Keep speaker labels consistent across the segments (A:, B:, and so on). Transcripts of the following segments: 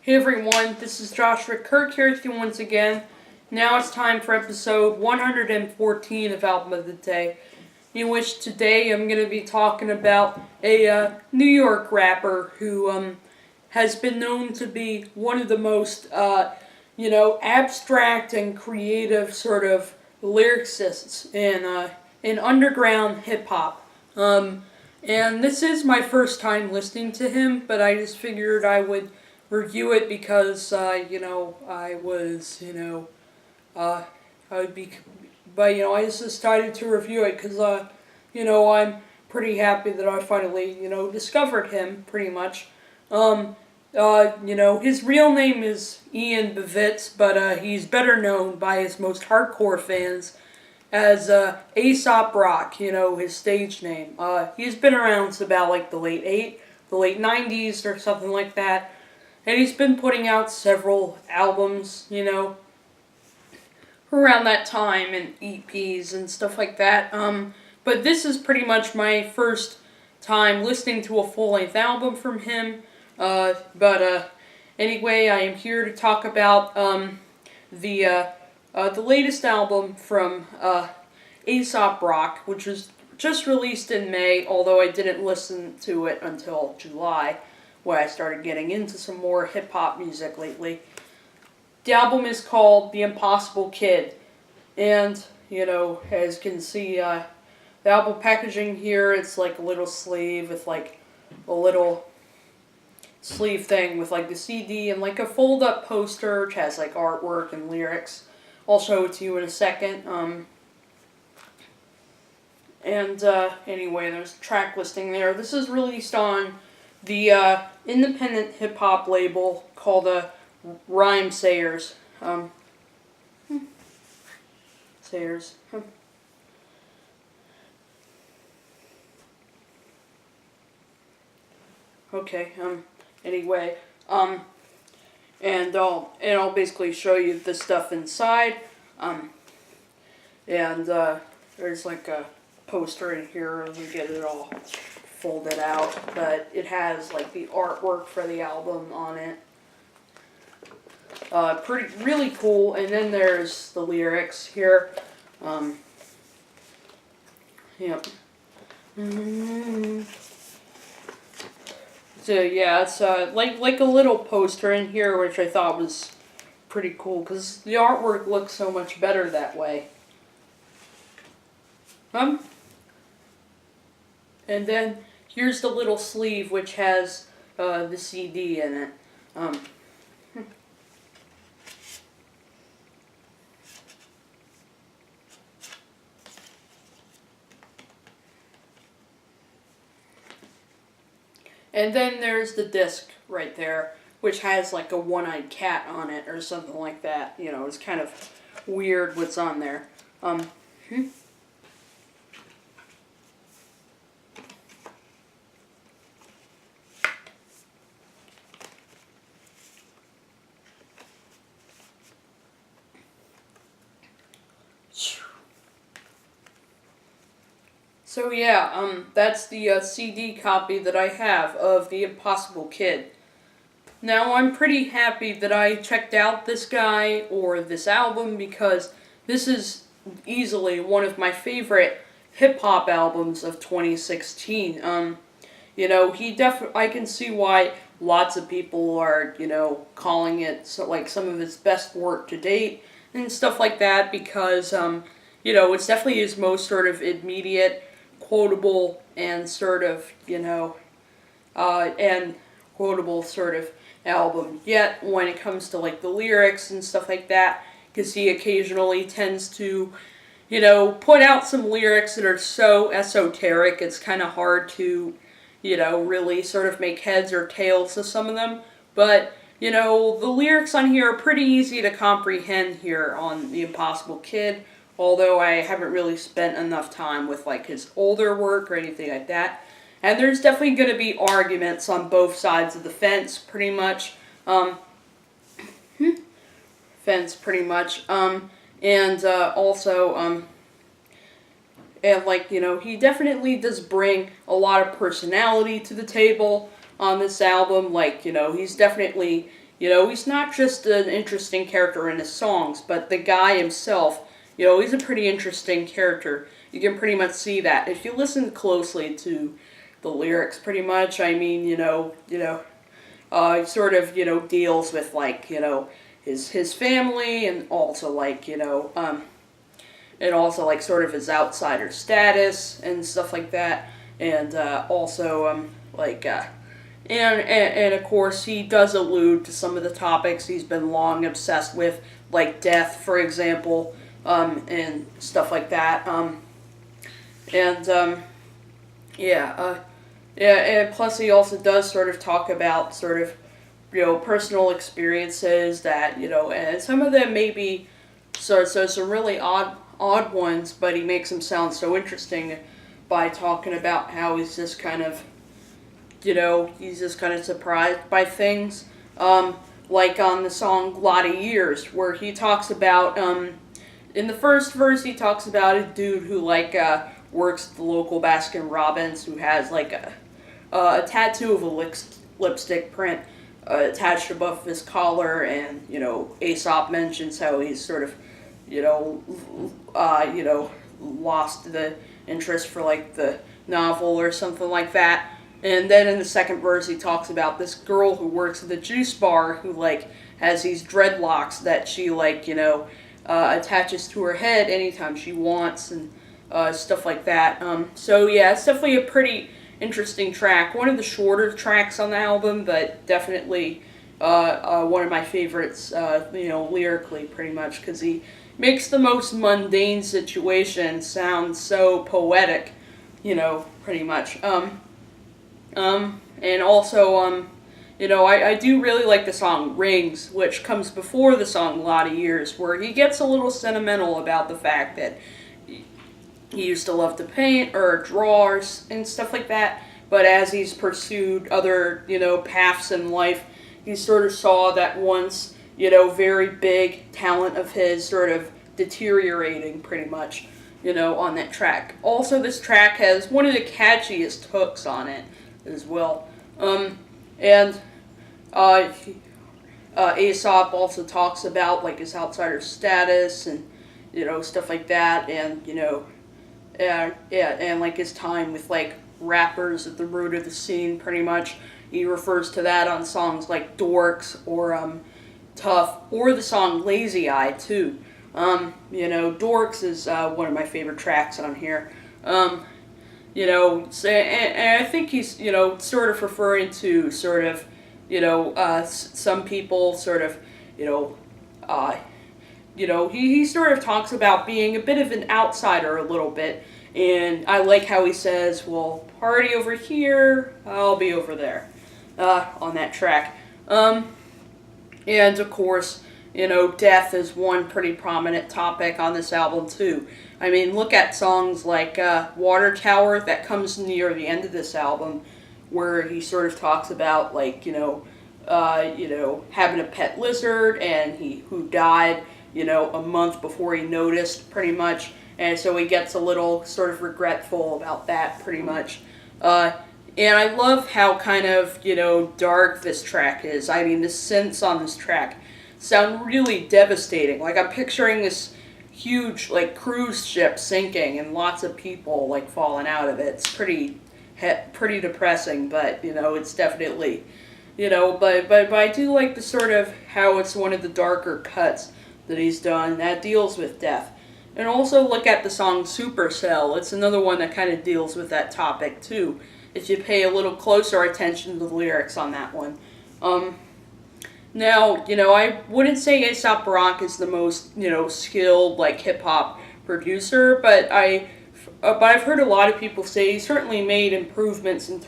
A: Hey everyone, this is Joshua Kirk here with you once again. Now it's time for episode 114 of Album of the Day, in which today I'm going to be talking about a New York rapper who has been known to be one of the most, abstract and creative sort of lyricists in underground hip-hop. And this is my first time listening to him, but I just figured I would review it because, I was, I would be, but, I just decided to review it because, I'm pretty happy that I finally, discovered him, pretty much. His real name is Ian Bevitz, but, he's better known by his most hardcore fans as, Aesop Rock, his stage name. He's been around since about, the late 90s or something like that. And he's been putting out several albums, around that time, and EPs and stuff like that. But this is pretty much my first time listening to a full-length album from him. Anyway, I am here to talk about the latest album from Aesop Rock, which was just released in May, although I didn't listen to it until July, where I started getting into some more hip-hop music lately. The album is called The Impossible Kid, and, as you can see, the album packaging here, it's like a little sleeve with, a little sleeve thing with, the CD and, a fold-up poster, which has, artwork and lyrics. I'll show it to you in a second. Anyway, there's a track listing there. This is released on the independent hip-hop label called Rhyme Sayers. Sayers. Okay, anyway, and I'll basically show you the stuff inside, there's a poster in here, and we get it all folded out, but it has the artwork for the album on it. Really cool. And then there's the lyrics here. Yep. So yeah, it's like a little poster in here, which I thought was pretty cool because the artwork looks so much better that way. And then here's the little sleeve, which has the CD in it. And then there's the disc right there, which has a one-eyed cat on it or something like that. It's kind of weird what's on there. So yeah, that's the CD copy that I have of The Impossible Kid. Now, I'm pretty happy that I checked out this guy or this album because this is easily one of my favorite hip-hop albums of 2016. I can see why lots of people are, calling it some of his best work to date and stuff like that because, it's definitely his most sort of immediate, quotable, and sort of, quotable sort of album. Yet, when it comes to, the lyrics and stuff like that, because he occasionally tends to, put out some lyrics that are so esoteric, it's kind of hard to, really sort of make heads or tails of some of them. But, the lyrics on here are pretty easy to comprehend here on The Impossible Kid, although I haven't really spent enough time with, his older work or anything like that. And there's definitely going to be arguments on both sides of the fence, pretty much. He definitely does bring a lot of personality to the table on this album. He's definitely, he's not just an interesting character in his songs, but the guy himself, he's a pretty interesting character. You can pretty much see that if you listen closely to the lyrics. Pretty much, I mean, he sort of deals with like his family, and also like and also like sort of his outsider status and stuff like that, and also and of course he does allude to some of the topics he's been long obsessed with, like death, for example, and stuff like that. And yeah, and plus he also does sort of talk about sort of personal experiences that and some of them may be so some really odd ones, but he makes them sound so interesting by talking about how he's just kind of surprised by things. Like on the song Lotta Years, where he talks about, in the first verse, he talks about a dude who, works at the local Baskin Robbins, who has, a tattoo of a lipstick print attached above his collar, and, Aesop mentions how he's sort of, lost the interest for, the novel or something like that. And then in the second verse, he talks about this girl who works at the juice bar who, has these dreadlocks that she, attaches to her head anytime she wants, and stuff like that. So, yeah, it's definitely a pretty interesting track. One of the shorter tracks on the album, but definitely one of my favorites, lyrically, pretty much, because he makes the most mundane situation sound so poetic, pretty much. And also, I do really like the song Rings, which comes before the song Lotta Years, where he gets a little sentimental about the fact that he used to love to paint or draw and stuff like that, but as he's pursued other, paths in life, he sort of saw that once, very big talent of his sort of deteriorating pretty much, on that track. Also, this track has one of the catchiest hooks on it as well. And Aesop also talks about his outsider status and stuff like that, and and his time with rappers at the root of the scene. Pretty much, he refers to that on songs like Dorks or TUFF, or the song Lazy Eye too. Dorks is one of my favorite tracks on here. And I think he's, sort of referring to sort of, some people sort of, he sort of talks about being a bit of an outsider a little bit, and I like how he says, well, party over here, I'll be over there, on that track. And of course, death is one pretty prominent topic on this album too. I mean, look at songs like Water Tower that comes near the end of this album, where he sort of talks about having a pet lizard, and who died a month before he noticed, pretty much, and so he gets a little sort of regretful about that, pretty much. And I love how kind of dark this track is. I mean, the synths on this track sound really devastating. I'm picturing this huge cruise ship sinking and lots of people falling out of it. It's pretty depressing, but it's definitely but I do like the sort of how it's one of the darker cuts that he's done that deals with death. And also look at the song Supercell. It's another one that kind of deals with that topic too, if you pay a little closer attention to the lyrics on that one. Now, I wouldn't say Aesop Rock is the most, skilled, hip-hop producer, but I've heard a lot of people say he certainly made improvements in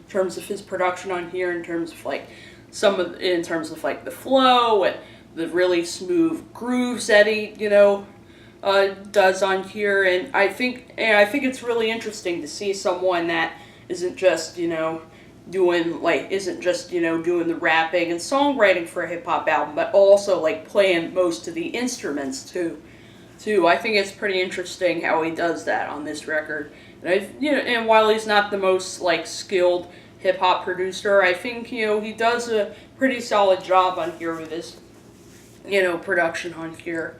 A: terms of his production on here, in terms of, the flow and the really smooth grooves that he, does on here, and I think it's really interesting to see someone that isn't just, doing the rapping and songwriting for a hip hop album, but also playing most of the instruments too. I think it's pretty interesting how he does that on this record. And and while he's not the most skilled hip hop producer. I think he does a pretty solid job on here with his production on here.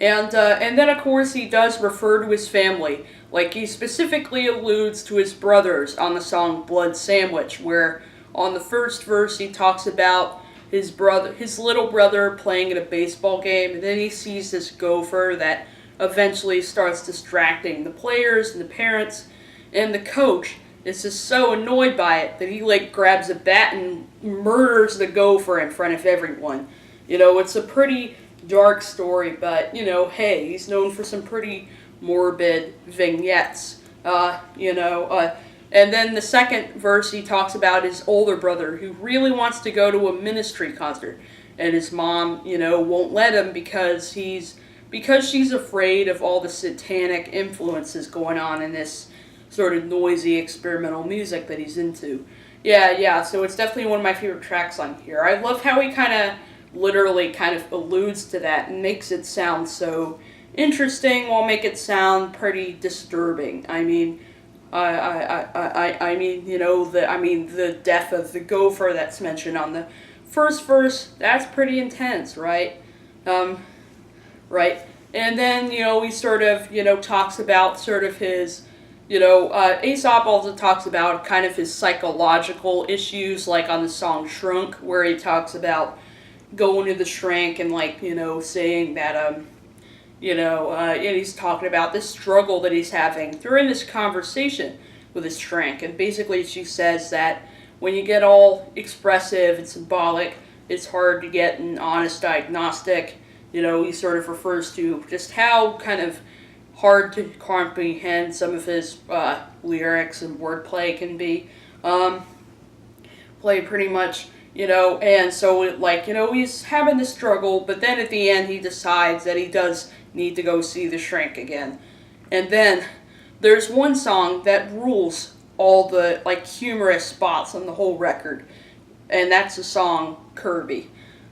A: And then of course he does refer to his family. Like he specifically alludes to his brothers on the song Blood Sandwich, where on the first verse he talks about his little brother playing at a baseball game, and then he sees this gopher that eventually starts distracting the players and the parents, and the coach is just so annoyed by it that he grabs a bat and murders the gopher in front of everyone. It's a pretty dark story, but hey, he's known for some pretty morbid vignettes. And then the second verse he talks about his older brother who really wants to go to a ministry concert, and his mom, won't let him because she's afraid of all the satanic influences going on in this sort of noisy experimental music that he's into. Yeah, so it's definitely one of my favorite tracks on here. I love how he literally alludes to that and makes it sound so interesting while make it sound pretty disturbing. The death of the gopher that's mentioned on the first verse, that's pretty intense, right? Right. And then, he sort of, talks about sort of his, Aesop also talks about kind of his psychological issues, like on the song Shrunk, where he talks about going to the shrink and, saying that, and he's talking about this struggle that he's having during this conversation with his shrink. And basically she says that when you get all expressive and symbolic, it's hard to get an honest diagnostic. He sort of refers to just how kind of hard to comprehend some of his lyrics and wordplay can be. Play pretty much, and so he's having this struggle, but then at the end he decides that he does need to go see the shrink again. And then there's one song that rules all the humorous spots on the whole record, and that's the song Kirby.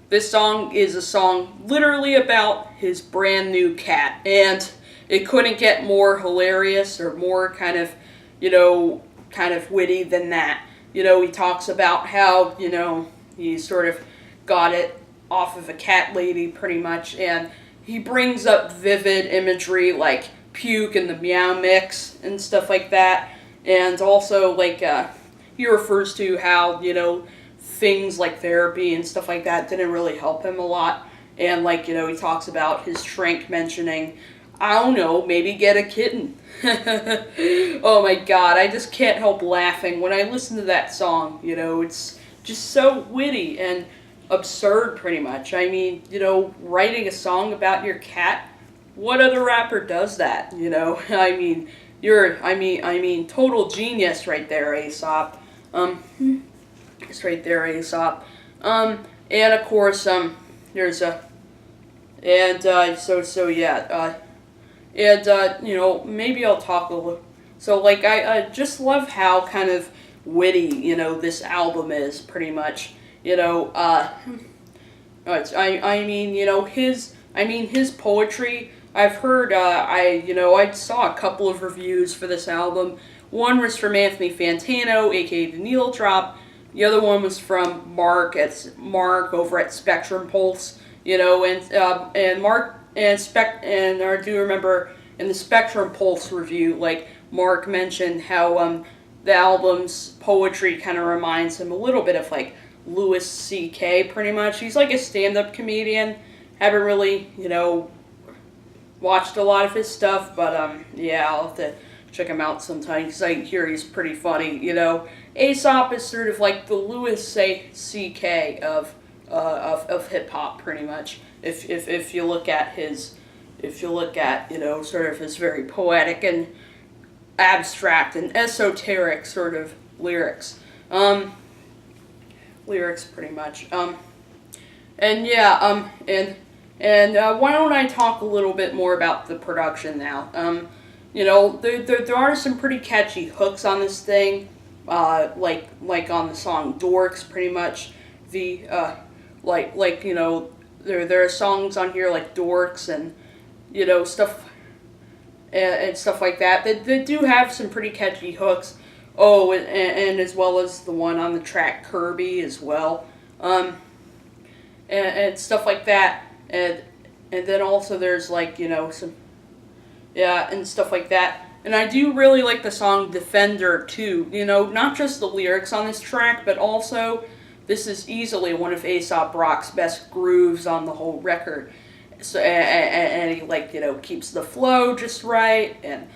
A: This song is a song literally about his brand new cat, and it couldn't get more hilarious or more kind of witty than that. He talks about how, he sort of got it off of a cat lady pretty much, and he brings up vivid imagery like puke and the meow mix and stuff like that, and also he refers to how, things like therapy and stuff like that didn't really help him a lot. And he talks about his shrink mentioning, I don't know, maybe get a kitten. Oh my god, I just can't help laughing when I listen to that song. It's just so witty and absurd pretty much. Writing a song about your cat, what other rapper does that? You're total genius right there, Aesop. It's right there, Aesop. And of course, there's a, and maybe I'll talk a little. So I just love how kind of witty, this album is pretty much. His poetry. I've heard. I saw a couple of reviews for this album. One was from Anthony Fantano, aka the Needle Drop. The other one was from Mark over at Spectrum Pulse, and Mark and I do remember in the Spectrum Pulse review, Mark mentioned how the album's poetry kind of reminds him a little bit of Louis C.K. pretty much. He's a stand-up comedian. Haven't really, watched a lot of his stuff, but I'll have to check him out sometime because I hear he's pretty funny. Aesop is sort of the Louis C.K. of hip hop, pretty much. If you look at sort of his very poetic and abstract and esoteric sort of lyrics, pretty much. And why don't I talk a little bit more about the production now? There are some pretty catchy hooks on this thing. Like on the song Dorks, pretty much. There are songs on here like Dorks and stuff and stuff like that. They do have some pretty catchy hooks. Oh, and as well as the one on the track Kirby as well, and stuff like that, and then also there's like some and stuff like that. And I do really like the song Defender too. Not just the lyrics on this track, but also this is easily one of Aesop Rock's best grooves on the whole record. So and he keeps the flow just right, and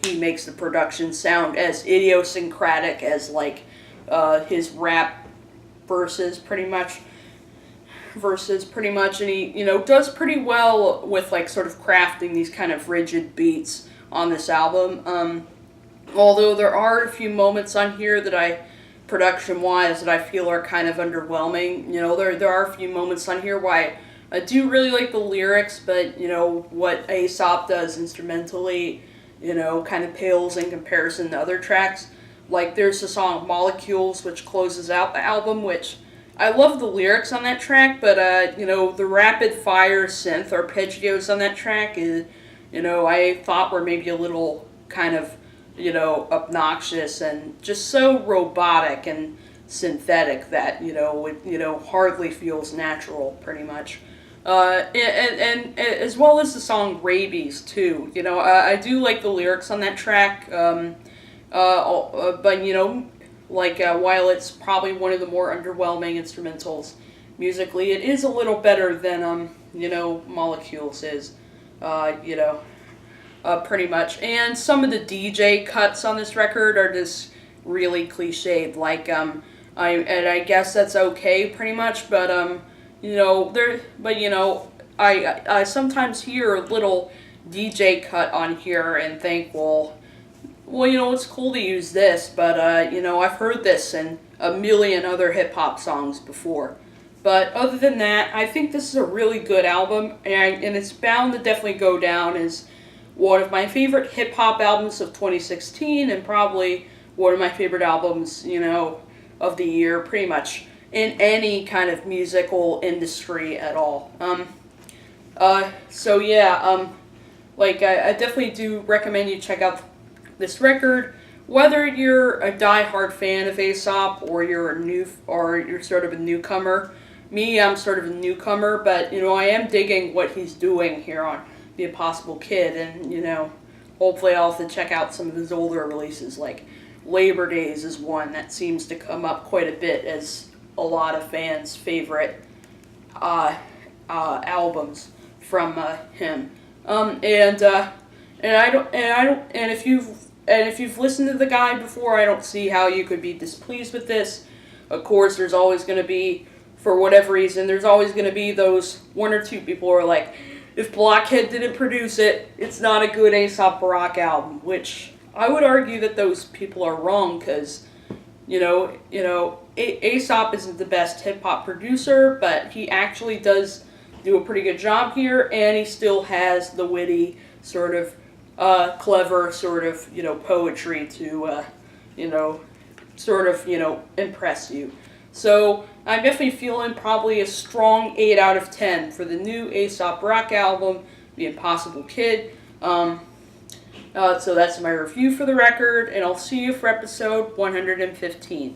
A: he makes the production sound as idiosyncratic as his rap verses pretty much, and he does pretty well with sort of crafting these kind of rigid beats on this album. Although there are a few moments on here that production wise that I feel are kind of underwhelming. There are a few moments on here why I do really like the lyrics, but what Aesop does instrumentally kind of pales in comparison to other tracks. Like there's the song Molecules, which closes out the album, which I love the lyrics on that track, but the rapid fire synth arpeggios on that track is I thought were maybe a little kind of obnoxious and just so robotic and synthetic that it hardly feels natural pretty much. And as well as the song Rabies too. I do like the lyrics on that track, but while it's probably one of the more underwhelming instrumentals musically, it is a little better than Molecules is, pretty much. And some of the DJ cuts on this record are just really cliched, I guess that's okay pretty much, but I sometimes hear a little DJ cut on here and think, well, it's cool to use this, but, I've heard this in a million other hip-hop songs before. But other than that, I think this is a really good album, and it's bound to definitely go down as one of my favorite hip-hop albums of 2016, and probably one of my favorite albums, of the year, pretty much, in any kind of musical industry at all. I definitely do recommend you check out this record, whether you're a die-hard fan of Aesop or you're sort of a newcomer. Me, I'm sort of a newcomer, but I am digging what he's doing here on The Impossible Kid, and hopefully I'll have to check out some of his older releases, like Labor Days is one that seems to come up quite a bit as a lot of fans' favorite albums from him. If you've listened to the guy before, I don't see how you could be displeased with this. Of course, there's always going to be, for whatever reason, there's always going to be those one or two people who are like, if Blockhead didn't produce it, it's not a good Aesop Rock album, which I would argue that those people are wrong, because, Aesop isn't the best hip-hop producer, but he actually does do a pretty good job here, and he still has the witty, sort of, clever sort of, poetry to, impress you. So I'm definitely feeling probably a strong 8 out of 10 for the new Aesop Rock album, The Impossible Kid. So that's my review for the record, and I'll see you for episode 115.